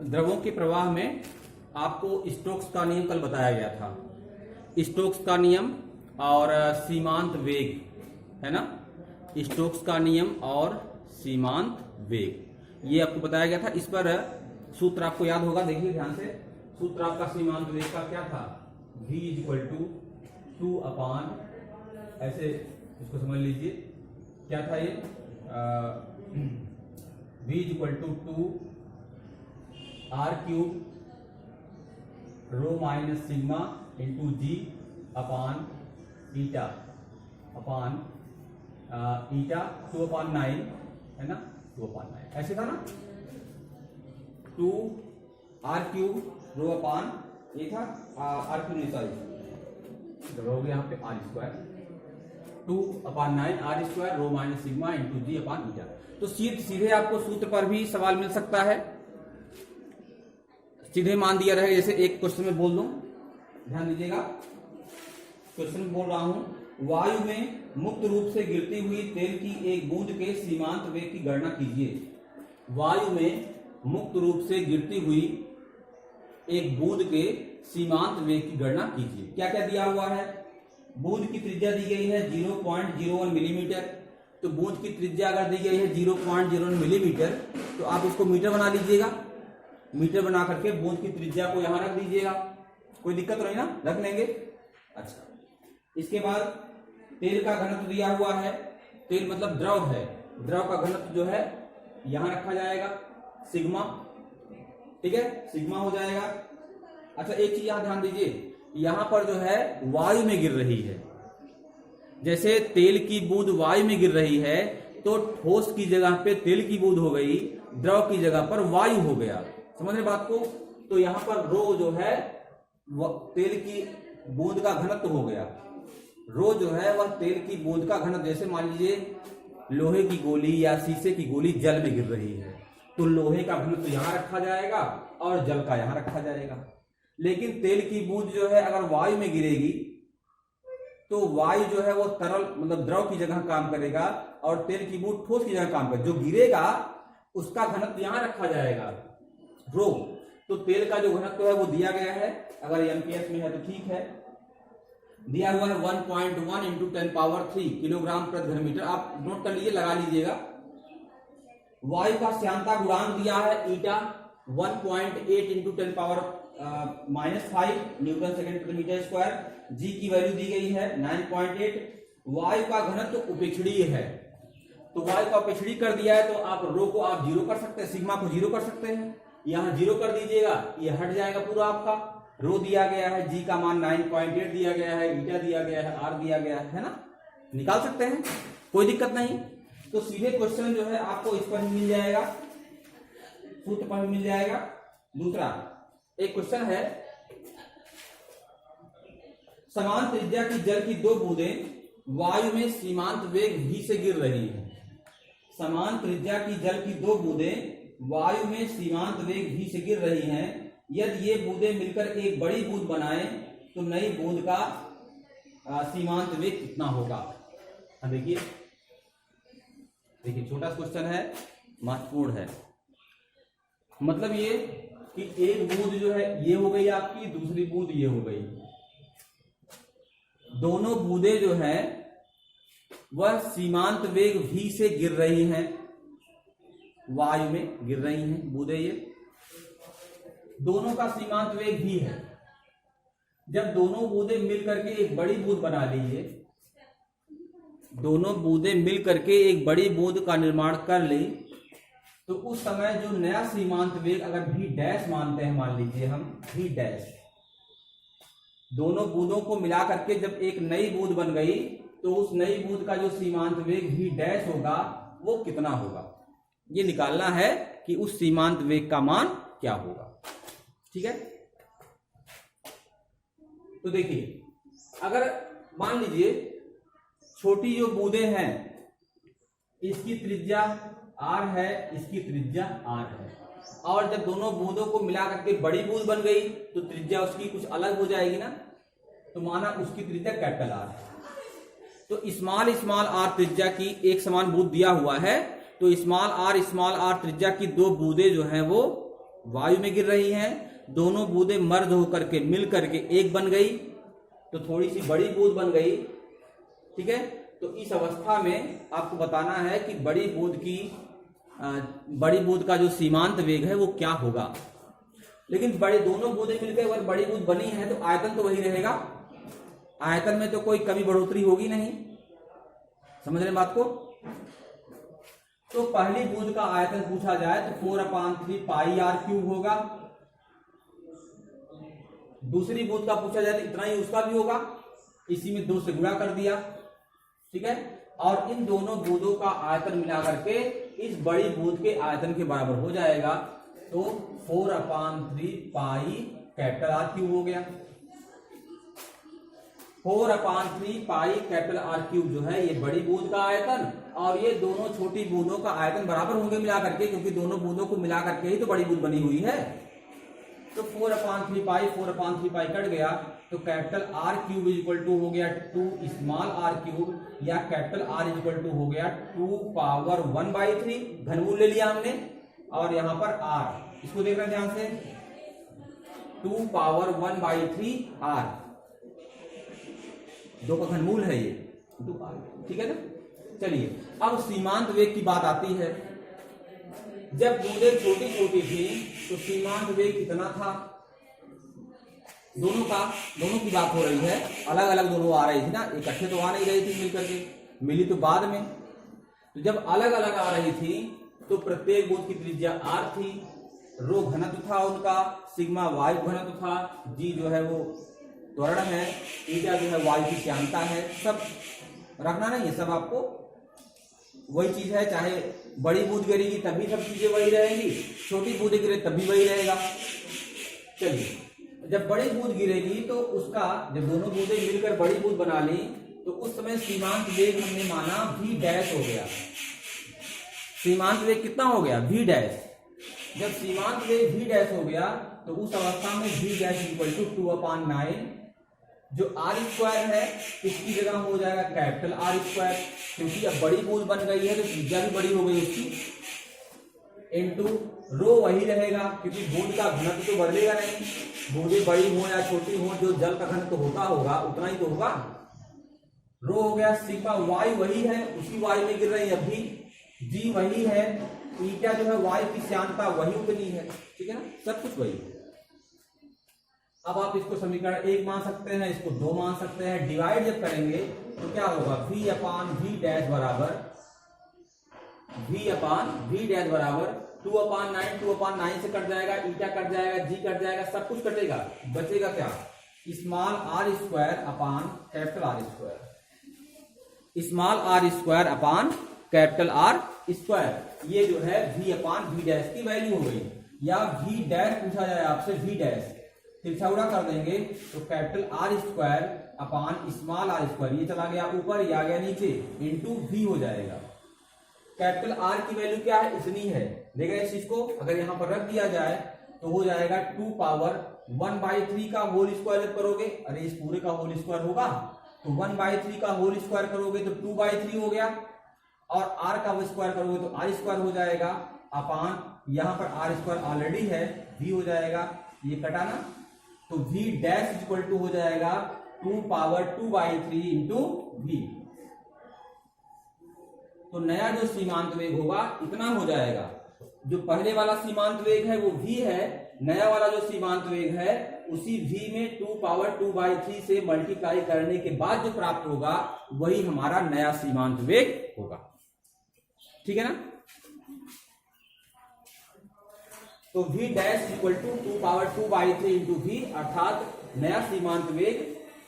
द्रवों के प्रवाह में आपको स्टोक्स का नियम कल बताया गया था। स्टोक्स का नियम और सीमांत वेग है ना, स्टोक्स का नियम और सीमांत वेग ये आपको बताया गया था। इस पर सूत्र आपको याद होगा, देखिए ध्यान से। सूत्र आपका सीमांत वेग का क्या था? v इक्वल टू 2 अपान, ऐसे इसको समझ लीजिए, क्या था ये? v equal to 2 r cube rho minus sigma into g upon eta upon eta 2/9 है ना, 2/9 ऐसे था ना। 2 r क्यूब रो अपान, ये था r क्यूब नहीं, सॉरी हो गया यहाँ पे r square, 2/9 r square rho minus sigma into g upon ईटा। तो सीधे आपको सूत्र पर भी सवाल मिल सकता है, सीधे मान दिया रहेगा। जैसे एक क्वेश्चन में बोल दूं, ध्यान दीजिएगा, क्वेश्चन में बोल रहा हूं, वायु में मुक्त रूप से गिरती हुई तेल की एक बूंद के सीमांत वेग की गणना कीजिए। वायु में मुक्त रूप से गिरती हुई एक बूंद के सीमांत वेग की गणना कीजिए। क्या क्या दिया हुआ है? बूंद की त्रिज्या दी गई है 0.01 मिलीमीटर। तो बूंद की त्रिज्या अगर दी गई है 0.01 मिलीमीटर, तो आप इसको मीटर बना लीजिएगा। मीटर बना करके बूंद की त्रिज्या को यहां रख दीजिएगा, कोई दिक्कत नहीं ना, रख लेंगे। अच्छा, इसके बाद तेल का घनत्व दिया हुआ है, तेल मतलब द्रव है, द्रव का घनत्व जो है यहां रखा जाएगा, सिग्मा, ठीक है, सिग्मा हो जाएगा। अच्छा, एक चीज यहां ध्यान दीजिए, यहां पर जो है वायु में गिर रही है, जैसे तेल की बूंद वायु में गिर रही है, तो ठोस की जगह पे तेल की बूंद हो गई, द्रव की जगह पर वायु हो गया। समझ रहे बात को? तो यहां पर रो जो है तेल की बूंद का घनत्व हो गया। रो जो है वह तेल की बूंद का घनत्व, जैसे मान लीजिए लोहे की गोली या शीशे की गोली जल में गिर रही है, तो लोहे का घनत्व यहां रखा जाएगा और जल का यहां रखा जाएगा। लेकिन तेल की बूंद जो है अगर वायु में गिरेगी, तो वायु जो है वो तरल मतलब द्रव की जगह काम करेगा और तेल की बूंद ठोस की जगह काम करेगा। जो गिरेगा उसका घनत्व यहां रखा जाएगा, रो। तो तेल का जो घनत्व है वो दिया गया है, अगर एमपीएस में है तो ठीक है, दिया हुआ है 1.1 इंटू 10³ किलोग्राम प्रति घन मीटर। आप नोट कर लीजिए, लगा लीजिएगा। वायु का श्यानता गुणांक दिया है ईटा 1.8 इंटू 10⁻⁻5 न्यूटन सेकेंड प्रति मीटर स्क्वायर। जी की वैल्यू दी गई है 9.8। वायु का घनत्व उपेक्षणीय है, तो वायु का उपेक्षणीय कर दिया है, तो आप रो को आप जीरो कर सकते हैं, सिग्मा को जीरो कर सकते हैं। यहां जीरो कर दीजिएगा, ये हट जाएगा पूरा आपका। रो दिया गया है, जी का मान 9.8 दिया गया है, ईटा दिया गया है, आर दिया गया है ना, निकाल सकते हैं, कोई दिक्कत नहीं। तो सीधे क्वेश्चन जो है आपको इस पर ही मिल जाएगा, सूत्र पर ही मिल जाएगा। दूसरा एक क्वेश्चन है, समान त्रिज्या की जल की दो बूंदें वायु में सीमांत वेग v से गिर रही है। समान त्रिज्या की जल की दो बूंदें वायु में सीमांत वेग v से गिर रही हैं। यदि ये बूंदें मिलकर एक बड़ी बूंद बनाएं, तो नई बूंद का सीमांत वेग कितना होगा? देखिए देखिए, छोटा क्वेश्चन है, महत्वपूर्ण है। मतलब ये कि एक बूंद जो है ये हो गई आपकी, दूसरी बूंद ये हो गई। दोनों बूंदें जो है वह सीमांत वेग v से गिर रही हैं, वायु में गिर रही हैं बूंदें, ये दोनों का सीमांत वेग v है। जब दोनों बूंदें मिल करके एक बड़ी बूंद बना लीजिए, दोनों बूंदें मिल करके एक बड़ी बूंद का निर्माण कर ली, तो उस समय जो नया सीमांत वेग अगर v डैश मानते हैं, मान लीजिए हम v डैश, दोनों बूंदों को मिला करके जब एक नई बूंद बन गई, तो उस नई बूंद का जो सीमांत वेग v डैश होगा वो कितना होगा, ये निकालना है कि उस सीमांत वेग का मान क्या होगा। ठीक है, तो देखिए, अगर मान लीजिए छोटी जो बूंदें हैं, इसकी त्रिज्या r है, इसकी त्रिज्या r है, और जब दोनों बूंदों को मिला करके बड़ी बूंद बन गई, तो त्रिज्या उसकी कुछ अलग हो जाएगी ना, तो माना उसकी त्रिज्या कैपिटल R है। तो स्मॉल r त्रिज्या की एक समान बूंद दिया हुआ है, तो स्मॉल r त्रिज्या की दो बूंदें जो हैं वो वायु में गिर रही हैं, दोनों बूंदें मर्ज होकर के मिल करके एक बन गई, तो थोड़ी सी बड़ी बूंद बन गई। ठीक है, तो इस अवस्था में आपको बताना है कि बड़ी बूंद का जो सीमांत वेग है वो क्या होगा। लेकिन बड़े दोनों बूंदें मिलकर अगर बड़ी बूंद बनी है तो आयतन तो वही रहेगा, आयतन में तो कोई कमी बढ़ोतरी होगी नहीं। समझ रहे बात को? तो पहली बूंद का आयतन पूछा जाए तो 4/3 पाई आर क्यूब होगा। दूसरी बूंद का पूछा जाए तो इतना ही उसका भी होगा, इसी में 2 से गुणा कर दिया। ठीक है, और इन दोनों बूंदों का आयतन मिला करके इस बड़ी बूंद के आयतन के बराबर हो जाएगा। तो 4/3 पाई कैपिटल आर क्यूब हो गया। 4/3 पाई कैपिटल आर क्यूब जो है ये बड़ी बूंद का आयतन, और ये दोनों छोटी बूंदों का आयतन बराबर होंगे मिला करके, क्योंकि दोनों बूंदों को मिला करके ही तो बड़ी बूंद बनी हुई है। तो 4/3 पाई कट गया, तो capital R cube is equal to हो गया 2 स्मॉल आर क्यूब, या capital R is equal to हो गया 2⁻1/3, घनमूल ले लिया हमने, और यहां पर आर, इसको देखना ध्यान से, 2⁻1/3 आर, 2 का घनमूल है ये 2r। ठीक है ना? चलिए अब सीमांत वेग की बात आती है। जब बूंदें छोटी छोटी थी तो सीमांत वेग कितना था? दोनों की बात हो रही है, अलग अलग दोनों आ रही थी ना, इकट्ठे तो आ नहीं रही थी मिलकर के, मिली तो बाद में। तो जब अलग अलग आ रही थी तो प्रत्येक बूंद की त्रिज्या r थी, रो घनत्व था उनका, सिग्मा वायु घनत्व था, जी जो है वो त्वरण है, ईटा जो है वायु की श्यानता है। सब रखना नहीं है, सब आपको वही चीज है, चाहे बड़ी बूंद गिरेगी तब भी सब चीजें वही रहेंगी, छोटी बूंद गिरे तब भी वही रहेगा। चलिए, जब बड़ी बूंद गिरेगी तो उसका, जब दोनों बूंदें मिलकर बड़ी बूंद बना ली तो उस समय सीमांत वेग हमने माना v डैश हो गया। सीमांत वेग कितना हो गया? v dash. जब सीमांत वेग v डैश हो गया तो उस अवस्था में v डैश इक्वल टू 2/9, जो r स्क्वायर है इसकी जगह हो जाएगा कैपिटल R स्क्वायर, क्योंकि अब बड़ी बूंद बन गई है तो त्रिज्या भी बड़ी हो गई उसकी, इनटू रो वही रहेगा, क्योंकि बूंद का घनत्व तो बदलेगा नहीं, बूंदें बड़ी हो या छोटी हो, जो जल का घनत्व होगा उतना ही तो होगा। रो हो गया, सिग्मा वायु वही है, उसी वायु में गिर रही है अभी, जी वही है, ईटा जो है वायु की श्यानता वही उतनी है। ठीक है ना, सब कुछ वही है। अब आप इसको समीकरण 1 मान सकते हैं, इसको 2 मान सकते हैं। डिवाइड जब करेंगे तो क्या होगा? v/v डैश बराबर 2/9 से कट जाएगा, ईटा कट जाएगा, जी कट जाएगा, सब कुछ कटेगा, बचेगा क्या? Small r square upon capital R square, small r square upon capital R square. ये जो है v/v डैश की वैल्यू हो गई, या v डैश पूछा जाए आपसे, v डैश तिरछा गुणा कर देंगे तो capital R square upon small r square, ये चला गया ऊपर, ये आ गया नीचे, इंटू v हो जाएगा। कैपिटल R की वैल्यू क्या है? इतनी है। देखा इस चीज को अगर यहां पर रख दिया जाए तो हो जाएगा 2⁻1/3 का होल स्क्वायर करोगे, अरे इस पूरे का होल स्क्वायर होगा, तो 1/3 का होल स्क्वायर करोगे तो 2/3 हो गया, और r का स्क्वायर करोगे तो r स्क्वायर हो जाएगा, अपान यहां पर r स्क्वायर ऑलरेडी है, v हो जाएगा, ये कटा ना, तो v डैश इक्वल टू हो जाएगा 2/2/3 इंटू v। तो नया जो सीमांत वेग होगा इतना हो जाएगा। जो पहले वाला सीमांत वेग है वो v है, नया वाला जो सीमांत वेग है उसी v में 2/2/3 से मल्टीप्लाई करने के बाद जो प्राप्त होगा वही हमारा नया सीमांत वेग होगा। ठीक है ना? तो v dash equal to 2/2/3 into v, अर्थात नया सीमांत वेग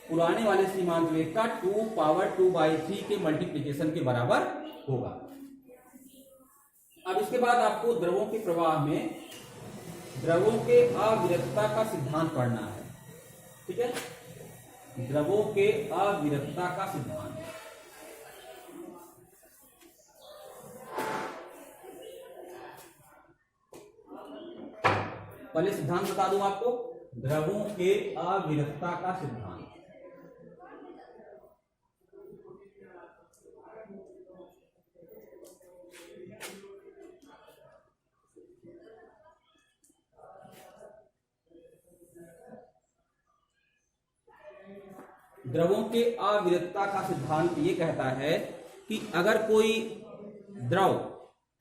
पुराने वाले सीमांत वेग का 2/2/3 के मल्टीप्लिकेशन के बराबर होगा। अब इसके बाद आपको द्रवों के प्रवाह में द्रवों के अविरतता का सिद्धांत पढ़ना है। ठीक है, द्रवों के अविरतता का सिद्धांत। पहले सिद्धांत बता दूं आपको, द्रवों के अविरतता का सिद्धांत। द्रवों के अविरतता का सिद्धांत ये कहता है कि अगर कोई द्रव,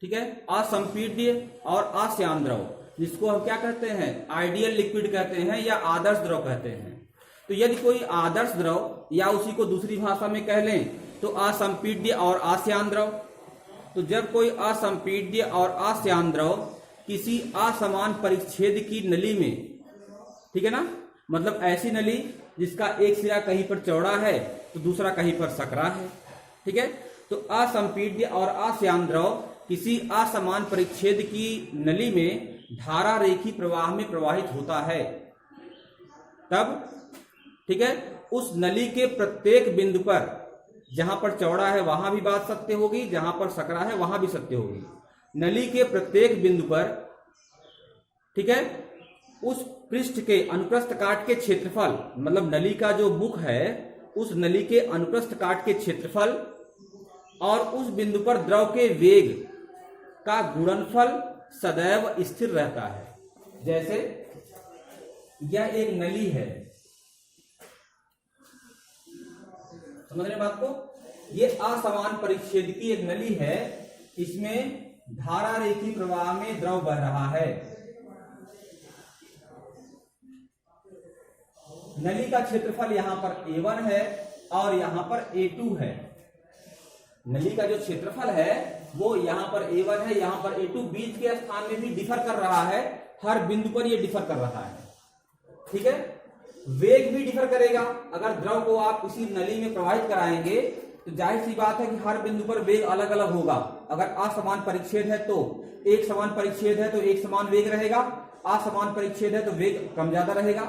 ठीक है, असंपीड्य और अश्यान द्रव, जिसको हम क्या कहते हैं, आइडियल लिक्विड कहते हैं या आदर्श द्रव कहते हैं, तो यदि कोई आदर्श द्रव या उसी को दूसरी भाषा में कह लें तो असंपीड्य और अश्यान द्रव, तो जब कोई असंपीड्य और अश्यान द्रव किसी असमान परिच्छेद की नली में, ठीक है ना, मतलब ऐसी नली जिसका एक सिरा कहीं पर चौड़ा है तो दूसरा कहीं पर सकरा है, ठीक है, तो असंपीड्य और अश्यान द्रव किसी असमान परिच्छेद की नली में धारा रेखी प्रवाह में प्रवाहित होता है, तब, ठीक है, उस नली के प्रत्येक बिंदु पर, जहां पर चौड़ा है वहां भी बात सत्य होगी, जहां पर सकरा है वहां भी सत्य होगी, नली के प्रत्येक बिंदु पर, ठीक है, उस पृष्ठ के अनुप्रस्थ काट के क्षेत्रफल, मतलब नली का जो मुख है उस नली के अनुप्रस्थ काट के क्षेत्रफल और उस बिंदु पर द्रव के वेग का गुणनफल सदैव स्थिर रहता है। जैसे यह एक नली है, समझ रहे बात को, ये असमान परिच्छेद की एक नली है, इसमें धारा रेखी प्रवाह में द्रव बह रहा है। नली का क्षेत्रफल यहां पर A1 है और यहां पर A2 है। नली का जो क्षेत्रफल है वो यहां पर A1 है, यहां पर A2, बीच के स्थान में भी डिफर कर रहा है, हर बिंदु पर ये डिफर कर रहा है, ठीक है। वेग भी डिफर करेगा, अगर द्रव को आप किसी नली में प्रवाहित कराएंगे तो जाहिर सी बात है कि हर बिंदु पर वेग अलग अलग होगा। अगर असमान परिच्छेद है तो एक समान परिच्छेद है तो एक समान वेग रहेगा, असमान परिच्छेद है तो वेग कम ज्यादा रहेगा,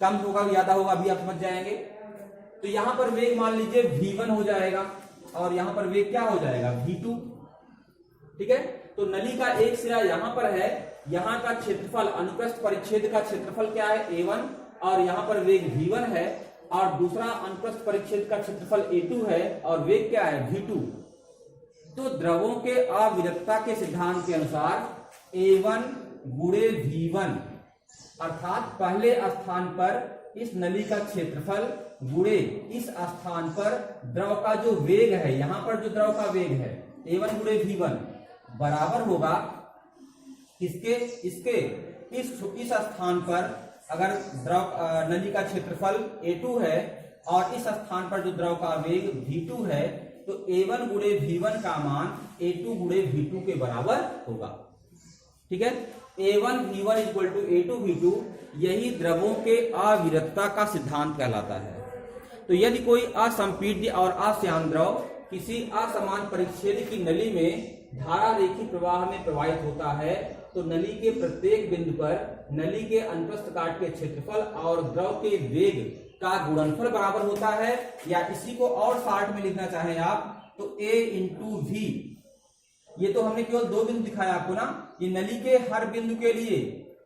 कम होगा ज्यादा होगा अभी आप समझ जाएंगे। तो यहां पर वेग मान लीजिए V1 हो जाएगा और यहां पर वेग क्या हो जाएगा, V2, ठीक है। तो नली का एक सिरा यहां पर है, यहां का क्षेत्रफल, अनुप्रस्थ परिच्छेद का क्षेत्रफल क्या है, A1, और यहां पर वेग V1 है, और दूसरा अनुप्रस्थ परिच्छेद का क्षेत्रफल A2 है और वेग क्या है, V2। तो द्रवों के अविरतता के सिद्धांत के अनुसार A1 गुणे V1, अर्थात पहले स्थान पर इस नली का क्षेत्रफल गुणे इस स्थान पर द्रव का जो वेग है, यहां पर जो द्रव का वेग है A1 गुणे V1 बराबर होगा इसके इस स्थान पर, अगर द्रव नली का क्षेत्रफल A2 है और इस स्थान पर जो द्रव का वेग V2 है, तो A1 गुणे V1 का मान A2 गुणे V2 के बराबर होगा, ठीक है। A1 V1 equal to A2 V2, यही द्रवों के अविरतता का सिद्धांत कहलाता है। तो यदि कोई असंपीड्य और अश्यान द्रव किसी असमान परिच्छेद की नली में धारा रेखी प्रवाह में प्रवाहित होता है, तो नली के प्रत्येक बिंदु पर नली के अनुप्रस्थ काट के क्षेत्रफल और द्रव के वेग का गुणनफल बराबर होता है, या इसी को और शार्ट में लिखना चाहें आप तो A इंटू V। ये तो हमने केवल दो बिंदु दिखाया आपको ना, ये नली के हर बिंदु के लिए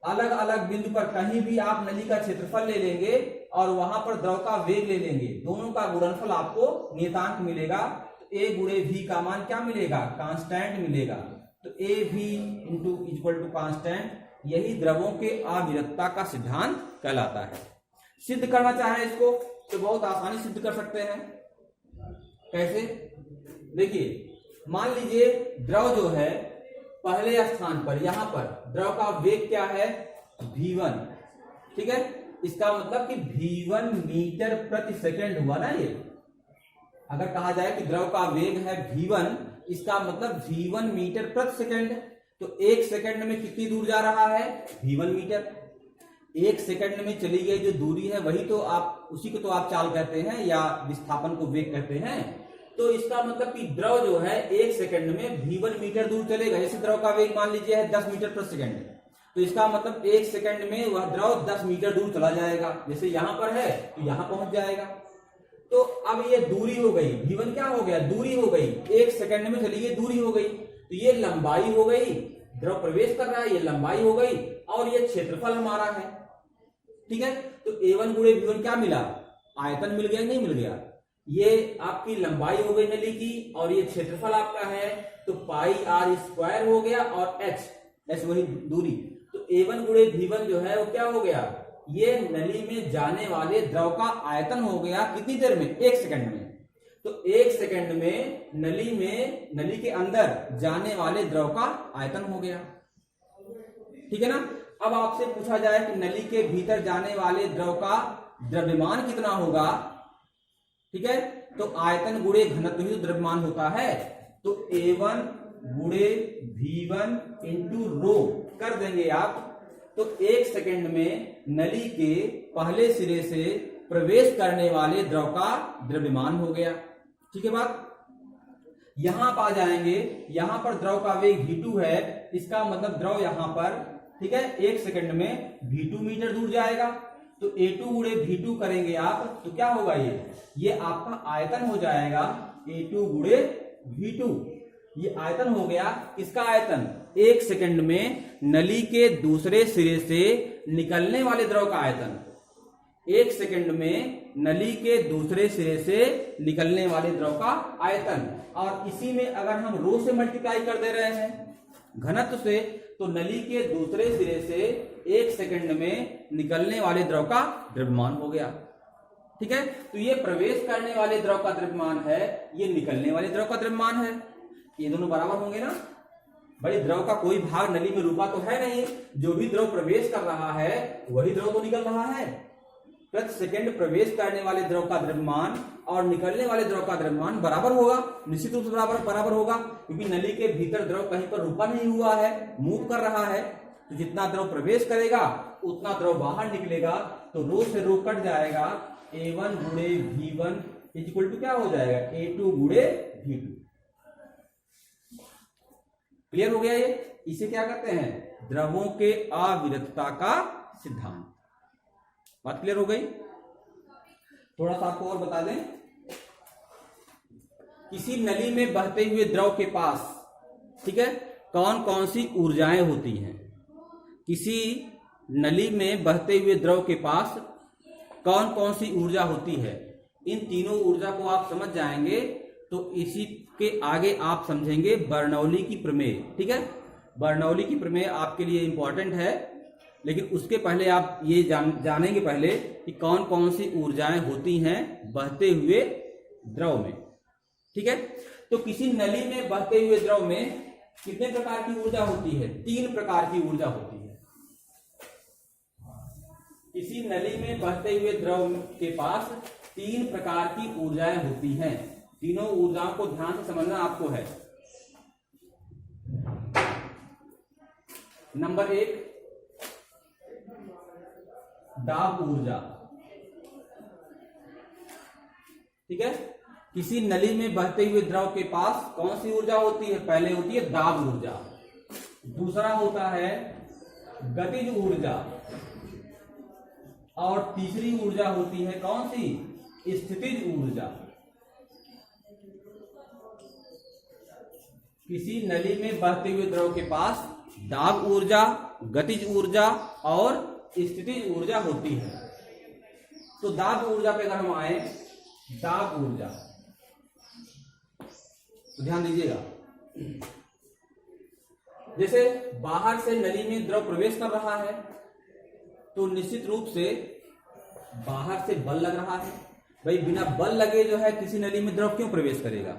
अलग अलग बिंदु पर कहीं भी आप नली का क्षेत्रफल ले लेंगे और वहां पर द्रव का वेग ले लेंगे, दोनों का गुणनफल आपको नियतांक मिलेगा। तो A गुणे V का मान क्या मिलेगा, कांस्टेंट मिलेगा। तो AV into equal to constant, यही द्रवों के अविरतता का सिद्धांत कहलाता है। सिद्ध करना चाहे इसको तो बहुत आसानी सिद्ध कर सकते हैं। कैसे, देखिए, मान लीजिए द्रव जो है पहले स्थान पर, यहां पर द्रव का वेग क्या है, V1, ठीक है। इसका मतलब कि V1 मीटर प्रति सेकंड हुआ ना। ये अगर कहा जाए कि द्रव का वेग है V1, इसका मतलब V1 मीटर प्रति सेकंड, तो एक सेकंड में कितनी दूर जा रहा है, V1 मीटर। एक सेकंड में चली गई जो दूरी है वही तो आप, उसी को तो आप चाल कहते हैं या विस्थापन को वेग कहते हैं। तो इसका मतलब कि द्रव जो है एक सेकंड में V1 मीटर दूर चलेगा। जैसे द्रव का वेग मान लीजिए है 10 मीटर प्रति सेकंड, तो इसका मतलब एक सेकंड में वह द्रव 10 मीटर दूर चला जाएगा। जैसे यहां पर है तो यहां पहुंच जाएगा। तो अब ये दूरी हो गई, V1 क्या हो गया, दूरी हो गई, एक सेकंड में चली गई, दूरी हो गई। तो ये लंबाई हो गई, द्रव प्रवेश कर रहा है, ये लंबाई हो गई, और ये क्षेत्रफल हमारा है, ठीक है। तो A1 गुणे V1 क्या मिला, आयतन मिल गया, नहीं मिल गया। ये आपकी लंबाई हो गई नली की और ये क्षेत्रफल आपका है, तो पाई r स्क्वायर हो गया और h वही दूरी। तो A1 गुणे V1 जो है वो क्या हो गया, ये नली में जाने वाले द्रव का आयतन हो गया कितनी देर में, 1 सेकंड में। तो 1 सेकंड में नली के अंदर जाने वाले द्रव का आयतन हो गया, ठीक है ना। अब आपसे पूछा जाए कि नली के भीतर जाने वाले द्रव का द्रव्यमान कितना होगा, ठीक है। तो आयतन गुणे घनत्व ही तो द्रव्यमान होता है। तो A1 गुणे V1 इंटू रो कर देंगे आप। तो 1 सेकंड में नली के पहले सिरे से प्रवेश करने वाले द्रव का द्रव्यमान हो गया, ठीक है बात। यहां आप आ जाएंगे, यहां पर द्रव का वेग V2 है, इसका मतलब द्रव यहां पर, ठीक है, 1 सेकंड में V2 मीटर दूर जाएगा। तो A2 गुणे V2 करेंगे आप तो क्या होगा, ये आपका आयतन हो जाएगा A2 गुणे V2। ये आयतन हो गया, इसका आयतन 1 सेकंड में नली के दूसरे सिरे से निकलने वाले द्रव का आयतन, 1 सेकंड में नली के दूसरे सिरे से निकलने वाले द्रव का आयतन। और इसी में अगर हम रो से मल्टीप्लाई कर दे रहे हैं घनत्व से, तो नली के दूसरे सिरे से 1 सेकंड में निकलने वाले द्रव का द्रव्यमान हो गया, ठीक है। तो ये प्रवेश करने वाले द्रव का द्रव्यमान है, ये निकलने वाले द्रव का द्रव्यमान है, ये दोनों बराबर होंगे ना भाई। द्रव का कोई भाग नली में रुका तो है नहीं, जो भी द्रव प्रवेश कर रहा है वही द्रव तो निकल रहा है। प्रति सेकंड प्रवेश करने वाले द्रव का द्रव्यमान और निकलने वाले द्रव का द्रव्यमान बराबर होगा, निश्चित रूप से बराबर होगा, क्योंकि नली के भीतर द्रव कहीं पर रुका नहीं हुआ है, मूव कर रहा है। तो जितना द्रव प्रवेश करेगा उतना द्रव बाहर निकलेगा। तो रो से रो कट जाएगा, A1 गुणे V1 इक्वल टू क्या हो जाएगा, A2 गुणे V2। क्लियर हो गया ये। इसे क्या कहते हैं, द्रवों के अविरतता का सिद्धांत। बात क्लियर हो गई। थोड़ा सा आपको और बता दें, किसी नली में बहते हुए द्रव के पास, ठीक है, कौन कौन सी ऊर्जाएं होती हैं। किसी नली में बहते हुए द्रव के पास कौन कौन सी ऊर्जा होती है, इन तीनों ऊर्जा को आप समझ जाएंगे तो इसी के आगे आप समझेंगे बर्नौली की प्रमेय, ठीक है। बर्नौली की प्रमेय आपके लिए इंपॉर्टेंट है, लेकिन उसके पहले आप ये जानेंगे पहले कि कौन कौन सी ऊर्जाएं होती हैं बहते हुए द्रव में, ठीक है। तो किसी नली में बहते हुए द्रव में कितने प्रकार की ऊर्जा होती है, 3 प्रकार की ऊर्जा होती है। किसी नली में बहते हुए द्रव के पास 3 प्रकार की ऊर्जाएं होती हैं। तीनों ऊर्जाओं को ध्यान से समझना आपको है। नंबर 1 दाब ऊर्जा, ठीक है। किसी नली में बहते हुए द्रव के पास कौन सी ऊर्जा होती है, पहले होती है दाब ऊर्जा, दूसरा होता है गतिज ऊर्जा, और तीसरी ऊर्जा होती है कौन सी, स्थितिज ऊर्जा। किसी नली में बहते हुए द्रव के पास दाब ऊर्जा, गतिज ऊर्जा और स्थितिज ऊर्जा होती है। तो दाब ऊर्जा पे अगर हम आए, दाब ऊर्जा तो ध्यान दीजिएगा, जैसे बाहर से नली में द्रव प्रवेश कर रहा है तो निश्चित रूप से बाहर से बल लग रहा है। भाई बिना बल लगे जो है किसी नली में द्रव क्यों प्रवेश करेगा।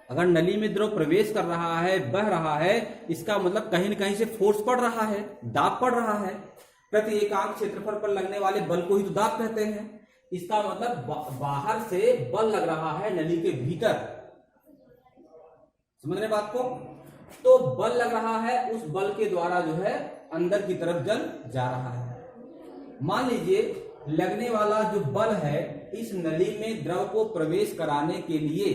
अगर नली में द्रव प्रवेश कर रहा है, बह रहा है, इसका मतलब कहीं न कहीं से फोर्स पड़ रहा है, दाब पड़ रहा है। प्रति एकांक क्षेत्रफल पर लगने वाले बल को ही तो दाब कहते हैं। इसका मतलब बाहर से बल लग रहा है नली के भीतर, समझ रहे बात को। तो बल लग रहा है, उस बल के द्वारा जो है अंदर की तरफ जल जा रहा है। मान लीजिए लगने वाला जो बल है इस नली में द्रव को प्रवेश कराने के लिए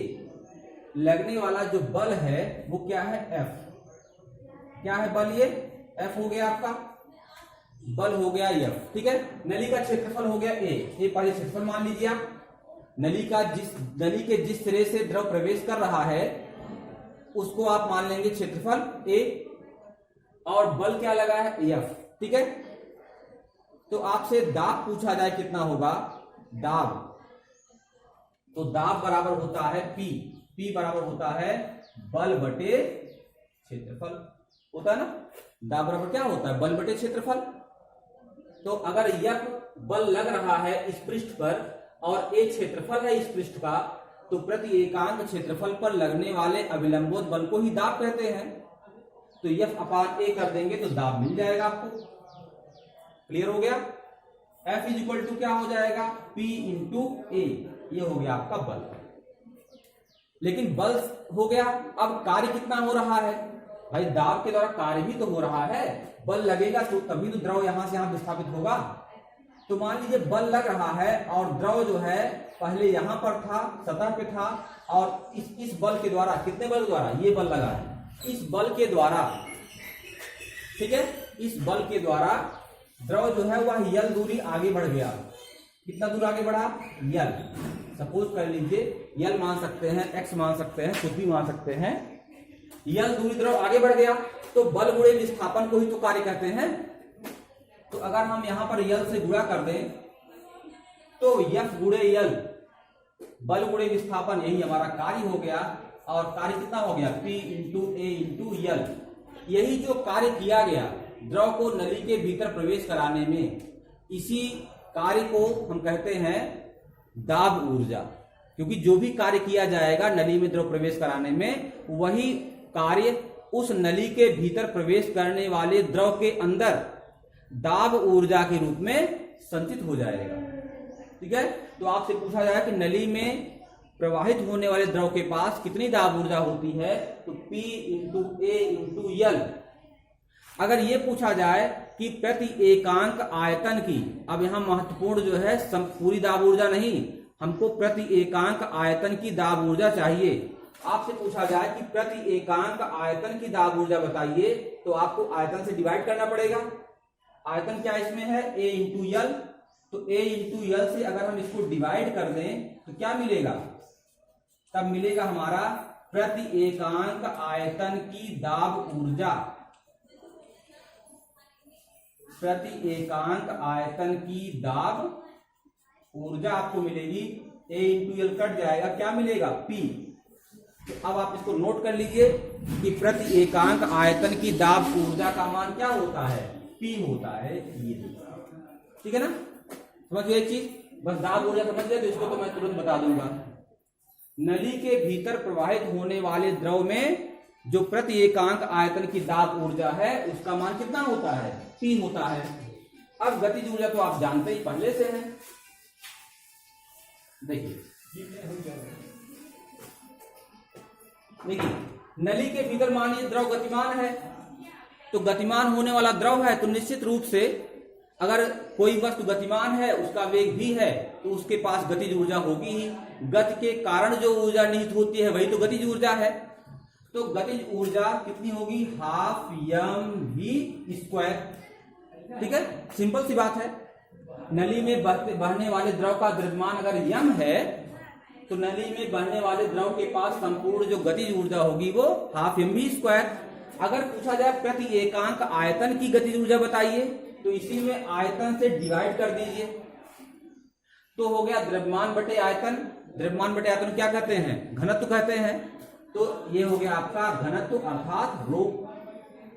लगने वाला जो बल है वो क्या है, F। क्या है बल, ये F हो गया आपका, बल हो गया F, ठीक है। नली का क्षेत्रफल हो गया A पहले क्षेत्रफल मान लीजिए आप। नली के जिस सिरे से द्रव प्रवेश कर रहा है उसको आप मान लेंगे क्षेत्रफल A, और बल क्या लगा है F, ठीक है। तो आपसे दाब पूछा जाए कितना होगा, दाब, तो दाब बराबर होता है P बराबर होता है बल बटे क्षेत्रफल, होता है ना। दाब बराबर क्या होता है, बल बटे क्षेत्रफल। तो अगर F बल लग रहा है इस पृष्ठ पर और A क्षेत्रफल है इस पृष्ठ का, तो प्रति एकांक क्षेत्रफल पर लगने वाले अविलंबोत बल को ही दाब कहते हैं। तो F/A कर देंगे तो दाब मिल जाएगा आपको। क्लियर हो गया? F इज इक्वल टू क्या हो जाएगा? P into A। ये हो गया आपका बल। लेकिन बल हो गया, अब कार्य कितना हो रहा है? भाई दाब के द्वारा कार्य भी तो हो रहा है। बल लगेगा तो तभी तो द्रव यहां से यहां विस्थापित होगा। तो मान लीजिए बल लग रहा है और द्रव जो है पहले यहां पर था, सतह पे था, और इस बल के द्वारा, कितने बल द्वारा? ये बल लगा है, इस बल के द्वारा, ठीक है, इस बल के द्वारा द्रव जो है वह यल दूरी आगे बढ़ गया। कितना दूर आगे बढ़ा? यल। सपोज कर लीजिए यल मान सकते हैं, एक्स मान सकते हैं, कुछ भी मान सकते हैं। यल दूरी द्रव आगे बढ़ गया तो बल गुणे विस्थापन को ही तो कार्य कहते हैं। तो अगर हम यहां पर यल से गुणा कर दें तो F गुणे यल, बल गुणे विस्थापन, यही हमारा कार्य हो गया। और कार्य कितना हो गया? P into A into L. यही जो कार्य किया गया द्रव को नली के भीतर प्रवेश कराने में, इसी कार्य को हम कहते हैं दाब ऊर्जा। क्योंकि जो भी कार्य किया जाएगा नली में द्रव प्रवेश कराने में, वही कार्य उस नली के भीतर प्रवेश करने वाले द्रव के अंदर दाब ऊर्जा के रूप में संचित हो जाएगा। ठीक है? तो आपसे पूछा जाए कि नली में प्रवाहित होने वाले द्रव के पास कितनी दाब ऊर्जा होती है, तो P into A into L. अगर ये पूछा जाए कि प्रति एकांक आयतन की, अब यहां महत्वपूर्ण जो है पूरी दाब ऊर्जा नहीं, हमको प्रति एकांक आयतन की दाब ऊर्जा चाहिए। आपसे पूछा जाए कि प्रति एकांक आयतन की दाब ऊर्जा बताइए, तो आपको आयतन से डिवाइड करना पड़ेगा। आयतन क्या इसमें है? A into L. तो A इंटू यल से अगर हम इसको डिवाइड कर दें तो क्या मिलेगा? तब मिलेगा हमारा प्रति एकांक आयतन की दाब ऊर्जा। प्रति एकांक आयतन की दाब ऊर्जा आपको मिलेगी। A इंटू यल कट जाएगा, क्या मिलेगा? P। तो अब आप इसको नोट कर लीजिए कि प्रति एकांक आयतन की दाब ऊर्जा का मान क्या होता है? P होता है। ये ठीक है ना? समझ गए एक चीज? बस दाब ऊर्जा समझ गए तो इसको तो मैं तुरंत बता दूंगा। नली के भीतर प्रवाहित होने वाले द्रव में जो प्रति एकांक आयतन की दाब ऊर्जा है उसका मान कितना होता है? P होता है। अब गतिज ऊर्जा तो आप जानते ही पहले से हैं। देखिए नली के भीतर मान लीजिए द्रव गतिमान है, तो गतिमान होने वाला द्रव है तो निश्चित रूप से अगर कोई वस्तु गतिमान है, उसका वेग भी है, तो उसके पास गतिज ऊर्जा होगी ही। गति के कारण जो ऊर्जा निहित होती है वही तो गतिज ऊर्जा है। तो गतिज ऊर्जा कितनी होगी? Half mv²। ठीक है, सिंपल सी बात है। नली में बहने वाले द्रव का द्रव्यमान अगर m है तो नली में बहने वाले द्रव के पास संपूर्ण जो गतिज ऊर्जा होगी वो हाफ mv²। अगर पूछा जाए प्रति एकांक आयतन की गतिज ऊर्जा बताइए, तो इसी में आयतन से डिवाइड कर दीजिए तो हो गया द्रव्यमान बटे आयतन। द्रव्यमान बटे आयतन क्या कहते हैं? घनत्व कहते हैं। तो ये हो गया आपका घनत्व अर्थात रो।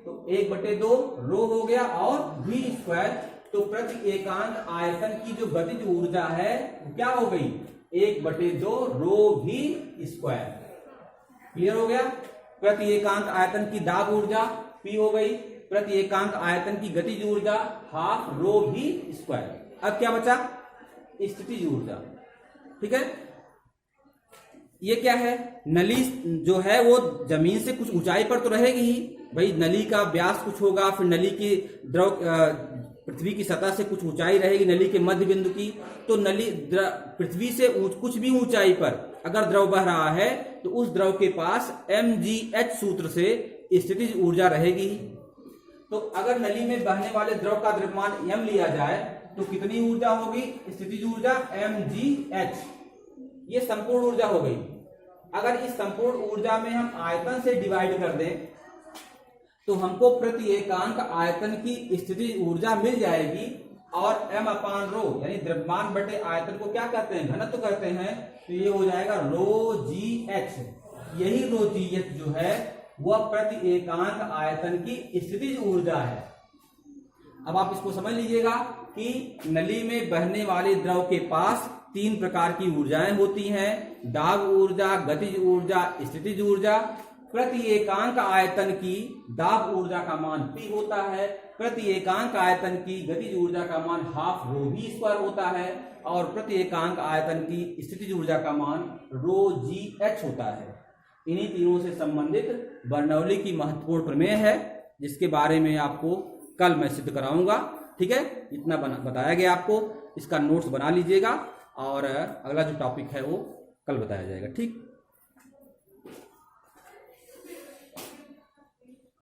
तो 1/2 रो हो गया और v²। तो प्रति एकांक आयतन की जो गतिज ऊर्जा है क्या हो गई? 1/2 रो v²। क्लियर हो गया? प्रति एकांक आयतन की दाब ऊर्जा P हो गई, प्रति एकांक आयतन की गतिज ऊर्जा हाफ रो v²। अब क्या बचा? स्थितिज ऊर्जा। ठीक है, ये क्या है? नली जो है वो जमीन से कुछ ऊंचाई पर तो रहेगी ही। भाई नली का व्यास कुछ होगा, फिर नली की द्रव पृथ्वी की सतह से कुछ ऊंचाई रहेगी नली के मध्य बिंदु की। तो नली पृथ्वी से कुछ भी ऊंचाई पर अगर द्रव बह रहा है तो उस द्रव के पास mgh सूत्र से स्थितिज ऊर्जा रहेगी। तो अगर नली में बहने वाले द्रव का द्रव्यमान m लिया जाए तो कितनी ऊर्जा होगी? स्थितिज ऊर्जा mgh। ये संपूर्ण ऊर्जा हो गई। अगर इस संपूर्ण ऊर्जा में हम आयतन से डिवाइड कर दें तो हमको प्रति एकांक आयतन की स्थितिज ऊर्जा मिल जाएगी। और m/रो यानी द्रव्यमान बटे आयतन को क्या कहते हैं? घनत्व कहते हैं। तो ये हो जाएगा ρgh। यही ρgh जो है वह प्रति एकांक आयतन की स्थितिज ऊर्जा है। अब आप इसको समझ लीजिएगा कि नली में बहने वाले द्रव के पास 3 प्रकार की ऊर्जाएं होती हैं, दाब ऊर्जा, गतिज ऊर्जा, स्थितिज ऊर्जा। प्रति एकांक आयतन की दाब ऊर्जा का मान P होता है, प्रति एकांक आयतन की गतिज ऊर्जा का मान हाफ रो v स्क्वायर होता है, और प्रति एकांक आयतन की स्थितिज ऊर्जा का मान रो जी एच होता है। इन्हीं तीनों से संबंधित बर्नौली की महत्वपूर्ण प्रमेय है, जिसके बारे में आपको कल मैं सिद्ध कराऊंगा। ठीक है, इतना बताया गया आपको, इसका नोट्स बना लीजिएगा और अगला जो टॉपिक है वो कल बताया जाएगा। ठीक।